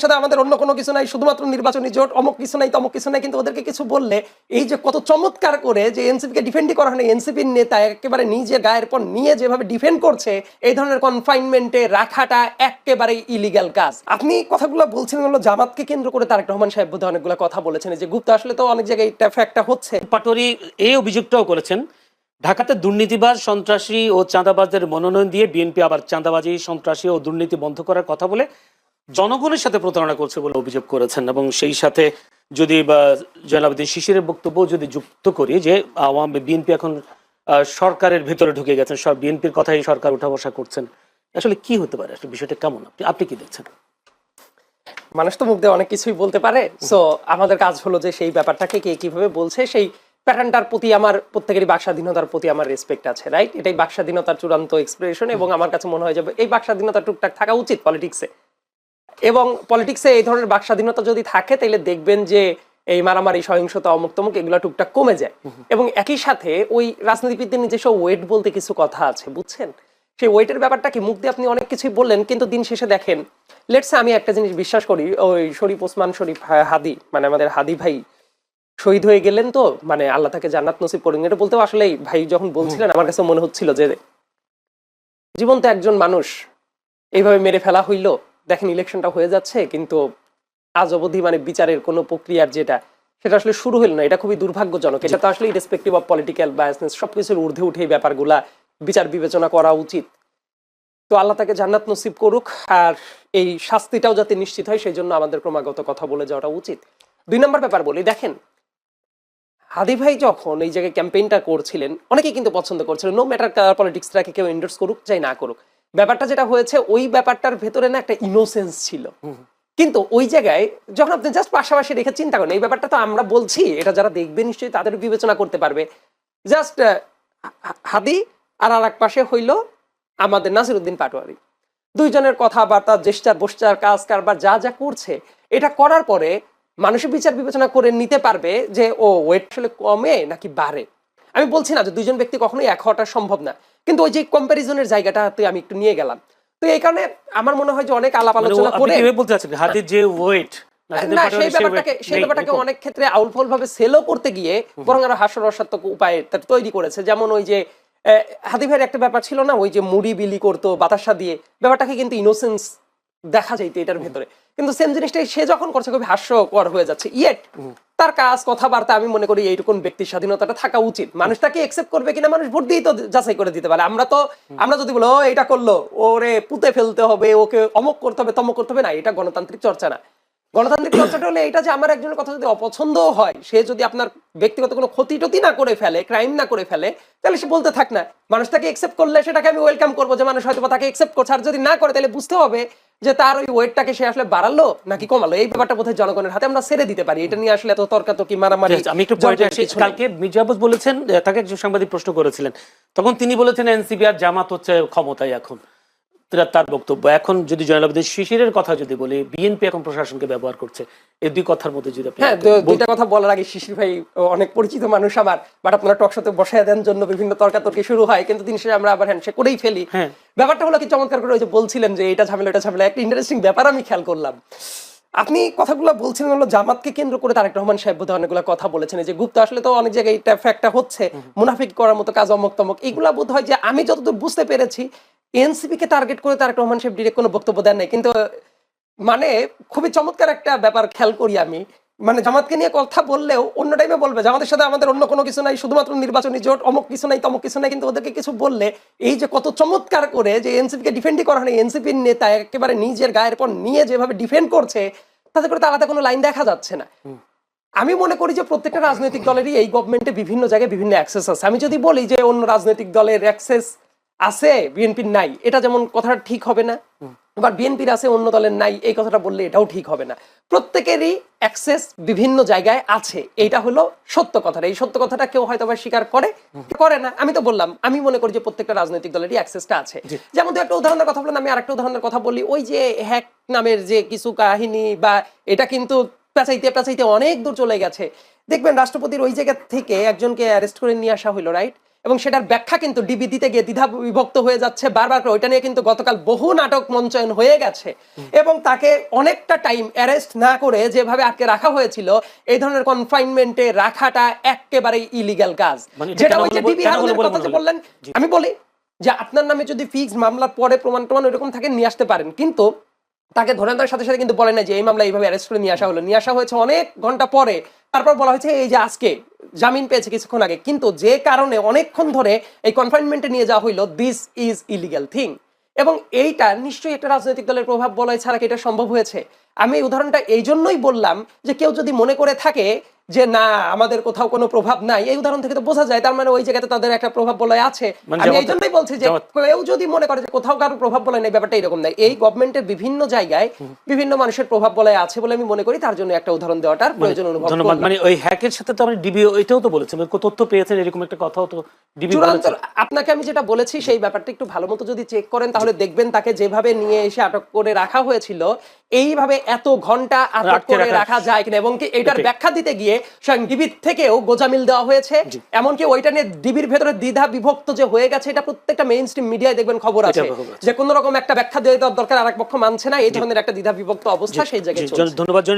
সাথে আমাদের অন্য কোনো কিছু নাই, শুধুমাত্র নির্বাচনী জোট, অমুক কিছু নাই তমুক কিছু নাই, কিন্তু ওদেরকে কিছু বললে এই যে কত চমৎকার করে যে এনসিপিকে ডিফেন্ডই করা হয়, এনসিপির নেতা একেবারে নিজে গায়ের পর নিয়ে যেভাবে ডিফেন্ড করছে, এই ধরনের কনফাইনমেন্টে রাখাটা একেবারে ইলিগ্যাল কাজ। আপনি কথাগুলো বলছিলেন হলো জামাতকে কেন্দ্র করে তারেক রহমান সাহেব বোধহয় অনেকগুলো কথা বলেছেন, যে গুপ্তা আসলে তো অনেক জায়গায় এটা ফ্যাক্টটা হচ্ছে। পাটোয়ারি এই অভিযোগটাও করেছেন, ঢাকাতে দুর্নীতিবাজ, সন্ত্রাসী ও চাঁদাবাজদের মনোনয়ন দিয়ে বিএনপি আবার চাঁদাবাজি, সন্ত্রাসী ও দুর্নীতি বন্ধ করার কথা বলে জনগণের সাথে প্রতারণা করছে বলে অভিযোগ করেছেন। এবং সেই সাথে যদি জয়নাল শিশিরের বক্তব্য যদি যুক্ত করি যে বিএনপি এখন সরকারের ভেতরে ঢুকে গেছেন, সব বিএনপির কথাই সরকার উঠা বসা করছেন, আসলে কি হতে পারে, আসলে বিষয়টা কেমন, আপনি কি দেখছেন? মানুষ তো মুখ দিয়ে অনেক কিছুই বলতে পারে, সো আমাদের কাজ হলো যে সেই ব্যাপারটাকে কে কিভাবে বলছে সেই প্যাটার্নটার প্রতি আমার প্রত্যেকেরই বাক স্বাধীনতার প্রতি আমার রেসপেক্ট আছে, রাইট? এটাই বাক স্বাধীনতার চূড়ান্ত এক্সপ্রেশন, এবং আমার কাছে মনে হয় যে এই বাক স্বাধীনতা টুকটাক থাকা উচিত পলিটিক্সে। এবং পলিটিক্সে এই ধরনের বাক স্বাধীনতা যদি থাকে তাহলে দেখবেন যে এই মারামারি, সহিংসতা, অমুক তমুক এগুলো টুকটাক কমে যায়। এবং একই সাথে ওই রাজনীতিবিদদের নিজস্ব ওয়েট বলতে কিছু কথা আছে, বুঝছেন? সেই ওয়েটের ব্যাপারটা কি, মুখ দিয়ে আপনি অনেক কিছুই বললেন, কিন্তু দিন শেষে দেখেন, লেটসে আমি একটা জিনিস বিশ্বাস করি, ওই শরীফ ওসমান শরীফ হাদি, মানে আমাদের হাদি ভাই শহীদ হয়ে গেলেন, তো মানে আল্লাহ তাকে জান্নাত নসিব করুন, এটা বলতেও আসলে ভাই যখন বলছিলেন আমার কাছে মনে হচ্ছিল যে জীবন্ত একজন মানুষ এইভাবে মেরে ফেলা হইলো। দেখেন ইলেকশনটা হয়ে যাচ্ছে, কিন্তু আজ অবধি মানে বিচারের কোনো প্রক্রিয়ার সেটা আসলে শুরু হইল না। এটা খুবই দুর্ভাগ্যজনক। এটা তো আসলে ইরেসপেক্টিভ অফ পলিটিক্যাল বায়াসনেস সবকিছুর ঊর্ধ্বে উঠে এই ব্যাপারগুলা বিচার বিবেচনা করা উচিত। তো আল্লাহ তাকে জান্নাত নসিব করুক, আর এই শাস্তিটাও যাতে নিশ্চিত হয় সেই জন্য আমাদের ক্রমাগত কথা বলে যাওয়াটা উচিত। 2 নম্বর ব্যাপার বলি, দেখেন হাদি ভাই যখন এই জায়গায় ক্যাম্পেইনটা করছিলেন অনেকেই কিন্তু পছন্দ করছিলেন, নো ম্যাটার পলিটিক্সটাকে কেউ এন্ডোর্স করুক চাই না করুক, ব্যাপারটা যেটা হয়েছে ওই ব্যাপারটার ভেতরে না একটা ইনোসেন্স ছিল। কিন্তু ওই জায়গায় যখন আপনি জাস্ট পাশাপাশি রেখে চিন্তা করেন, এই ব্যাপারটা তো আমরা বলছি, এটা যারা দেখবে নিশ্চয়ই তাদের বিবেচনা করতে পারবে, জাস্ট হাদি আর এক পাশে হইল আমাদের নাসিরউদ্দিন পাটোয়ারি, দুইজনের কথাবার্তা, জেস্টার বসচার, কাজ কারবার যা যা করছে, এটা করার পরে মানুষের বিচার বিবেচনা করে নিতে পারবে যে ও ওয়েট আসলে কমে নাকি বাড়ে। আমি বলছি না যে দুইজন ব্যক্তি কখনোই এক হওয়াটা সম্ভব না, কিন্তু ওই যে কম্প্যারিজনের জায়গাটাতে আমি একটু নিয়ে গেলাম। তো এই কারণে আমার মনে হয় যে অনেক আলাপ আলোচনা করে বলতে চাচ্ছেন হাদির যে ওয়েট না, সেই ব্যাপারটাকে অনেক ক্ষেত্রে আউলফল ভাবে সেলও করতে গিয়ে বরং আরো হাস্যরসাত্মক উপায় তৈরি করেছে। যেমন ওই যে হাদি ভাইয়ের একটা ব্যাপার ছিল না, ওই যে মুড়ি বিলি করতো বাতাসা দিয়ে, ব্যাপারটাকে কিন্তু ইনোসেন্স দেখা যাইতো এটার ভেতরে, কিন্তু সেম জিনিসটাই সে যখন করছে খুবই হাস্যকর হয়ে যাচ্ছে। ইয়েট তার কাজ কথাবার্তা আমি মনে করি এইটুকুন ব্যক্তির স্বাধীনতাটা থাকা উচিত। মানুষ তাকে একসেপ্ট করবে কিনা মানুষ ভোট দিয়েই তো যাচাই করে দিতে পারে। আমরা যদি বলো এটা করলো ওরে পুঁতে ফেলতে হবে, ওকে অমক করতে হবে তমক করতে হবে, না, এটা গণতান্ত্রিক চর্চা না। গণতান্ত্রিক চর্চাটা হলে এটা যে আমার একজনের কথা যদি অপছন্দ হয়, সে যদি আপনার ব্যক্তিগত কোনো ক্ষতি টতি না করে ফেলে, ক্রাইম না করে ফেলে, তাহলে সে বলতে থাক না। মানুষ তাকে একসেপ্ট করলে সেটাকে আমি ওয়েলকাম করবো, যে মানুষ হয়তো তাকে একসেপ্ট করছে, আর যদি না করে তাহলে বুঝতে হবে যে তার ওই ওয়েটটাকে সে আসলে বাড়ালো নাকি কমালো। এই ব্যাপারটা বোধহয় জনগণের হাতে আমরা ছেড়ে দিতে পারি। এটা নিয়ে আসলে এত তর্কাতর্কি মারামারি। আমি একটু কালকে মির্জা আব্বাস বলেছেন, তাকে একজন সাংবাদিক প্রশ্ন করেছিলেন, তখন তিনি বলেছেন এনসিপি আর জামাত হচ্ছে ক্ষমতায় এখন, তার বক্তব্য। এখন যদি জয়নাল শিশিরের কথা যদি বলি, বিএনপি এখন প্রশাসনকে ব্যবহার করছে, এই দুই কথার মধ্যে যদি হ্যাঁ, দুইটা কথা বলার আগে শিশির ভাই অনেক পরিচিত মানুষ আমার, বাট আপনারা টকশোতে বসায় দেন জন্য বিভিন্ন তর্কাতর্কি শুরু হয়, কিন্তু দিন শেষে আমরা আবার হ্যান্ডশেক করেই ফেলি। ব্যাপারটা হলো কি চমৎকার করে ওই যে বলছিলেন যে এটা ঝামেলা এটা ঝামেলা, একটা ইন্টারেস্টিং ব্যাপার আমি খেয়াল করলাম। আপনি কথাগুলো বলছিলেন হলো জামাতকে কেন্দ্র করে তারেক রহমান সাহেব বোধহয় অনেকগুলো কথা বলেছেন, যে গুপ্তা আসলে তো অনেক জায়গায় এটা ফ্যাক্টটা হচ্ছে, মুনাফিক করার মতো কাজ, অমক তমক, এইগুলা বোধ হয় যে আমি যতদূর বুঝতে পেরেছি এনসিপি কে টার্গেট করে তারেক রহমান সাহেব ডিরেক্ট কোনো বক্তব্য দেন নাই। কিন্তু মানে খুবই চমৎকার একটা ব্যাপার খেয়াল করি আমি, মানে জামাতকে নিয়ে কথা বললেও অন্য টাইমে বলবে জামাতের সাথে আমাদের অন্য কোনো কিছু নাই, শুধুমাত্র নির্বাচনী জোট, অমুক কিছু নাই তমুক কিছু নাই, কিন্তু ওদেরকে কিছু বললে এই যে কত চমৎকার করে যে এনসিপি কে ডিফেন্ডই করা হয়, এনসিপির নেতা একেবারে নিজের গায়ের পর নিয়ে যেভাবে ডিফেন্ড করছে, তাতে করে তো আলাদা কোনো লাইন দেখা যাচ্ছে না। আমি মনে করি যে প্রত্যেকটা রাজনৈতিক দলেরই এই গভর্নমেন্টে বিভিন্ন জায়গায় বিভিন্ন অ্যাক্সেস আছে। আমি যদি বলি যে অন্য রাজনৈতিক দলের অ্যাক্সেস আছে বিএনপির নাই, এটা যেমন কথাটা ঠিক হবে না, আবার বিএনপির আছে অন্য দলের নাই, এই কথাটা বললে এটাও ঠিক হবে না। প্রত্যেকেরই অ্যাক্সেস বিভিন্ন জায়গায় আছে, এইটা হলো সত্য কথাটা। এই সত্য কথাটা কেউ হয়তো বা স্বীকার করে না। আমি তো বললাম আমি মনে করি যে প্রত্যেকটা রাজনৈতিক দলেরই অ্যাক্সেসটা আছে। যেমন একটা উদাহরণের কথা বললাম, আমি আরেকটা উদাহরণের কথা বলি, ওই যে হ্যাক নামের যে কিছু কাহিনী, বা এটা কিন্তু পেঁচাইতে অনেক দূর চলে গেছে। দেখবেন রাষ্ট্রপতির ওই জায়গা থেকে একজনকে অ্যারেস্ট করে নিয়ে আসা হইলো, রাইট? এবং সেটার ব্যাখ্যা কিন্তু ডিবি দিতে গিয়ে দ্বিধা বিভক্ত হয়ে যাচ্ছে বারবার করে। ওইটা নিয়ে কিন্তু গতকাল বহু নাটক মঞ্চায়ন হয়ে গেছে এবং তাকে অনেকটা টাইম অ্যারেস্ট না করে যেভাবে আটকে রাখা হয়েছিল, এই ধরনের কনফাইনমেন্টে রাখাটা একেবারেই ইলিগ্যাল কাজ। মানে এটা যেটা কেন ওই যে হলো ডিবি কেন হারুনের হলো বলে কথা যে মনে হলো? বললেন, জি। আমি বলি যে আপনার নামে যদি ফিক্স মামলার পরে প্রমাণ এরকম থাকে নিয়ে আসতে পারেন, কিন্তু তাকে ধরে আনার সাথে সাথে কিন্তু বলে না যে এই মামলা এইভাবে অ্যারেস্ট করে নিয়ে আসা হলো। নিয়ে আসা হয়েছে অনেক ঘন্টা পরে, তারপর বলা হয়েছে এই যে আজকে জামিন পেয়েছে কিছুক্ষণ আগে, কিন্তু যে কারণে অনেকক্ষণ ধরে এই কনফাইনমেন্টে নিয়ে যাওয়া হইলো, দিস ইজ ইলিগ্যাল থিং। এবং এইটা নিশ্চয়ই একটা রাজনৈতিক দলের প্রভাব বলয় ছাড়া কি এটা সম্ভব হয়েছে? আমি এই উদাহরণটা এই জন্যই বললাম যে কেউ যদি মনে করে থাকে যে না আমাদের কোথাও কোনো প্রভাব নাই, এই উদাহরণ থেকে তো বোঝা যায় তার মানে ওই জায়গাতে তাদের একটা প্রভাব বলয় আছে। মানে আমি এই জামাত- জন্যই বলছি যে জামাত- কেউ যদি মনে করে যে কোথাও কারো প্রভাব বলয় নেই, ব্যাপারটা এরকম নাই। এই গভর্নমেন্টের বিভিন্ন জায়গায় বিভিন্ন মানুষের প্রভাব বলয় আছে বলে আমি মনে করি, তার জন্য একটা উদাহরণ দেওয়াটার প্রয়োজন অনুভব ধন্যবাদ। করলাম। মানে ওই হ্যাকের সাথে তো আপনি ডিবি এটাও তো বলেছেন, মানে তথ্য পেয়েছেন এরকম একটা কথাও তো ডিবি চূড়ান্ত বলেছে। আপনাকে আমি যেটা বলেছি সেই ব্যাপারটা একটু ভালো মতো যদি চেক করেন তাহলে দেখবেন তাকে যেভাবে নিয়ে এসে আটক করে রাখা হয়েছিল, এইভাবে এত ঘন্টা আটক আটকে করে রাখা- রাখা যায় কিনা, এবং কি এটার এটাই। ব্যাখ্যা দিতে গিয়ে স্বয়ং ডিবির থেকেও গোজামিল দেওয়া হয়েছে। এমনকি ওইটা নিয়ে ডিবির ভেতরে দ্বিধা বিভক্ত যে হয়ে গেছে, এটা প্রত্যেকটা মেইন স্ট্রিম মিডিয়ায় দেখবেন খবর আছে খবর আছে। যে কোন রকম একটা ব্যাখ্যা দিয়ে দেওয়ার দরকার, আরেক পক্ষ মানছে না, এই ধরনের একটা দ্বিধা বিভক্ত অবস্থা সেই জায়গায় জি, চলছে। ধন্যবাদ জনাব।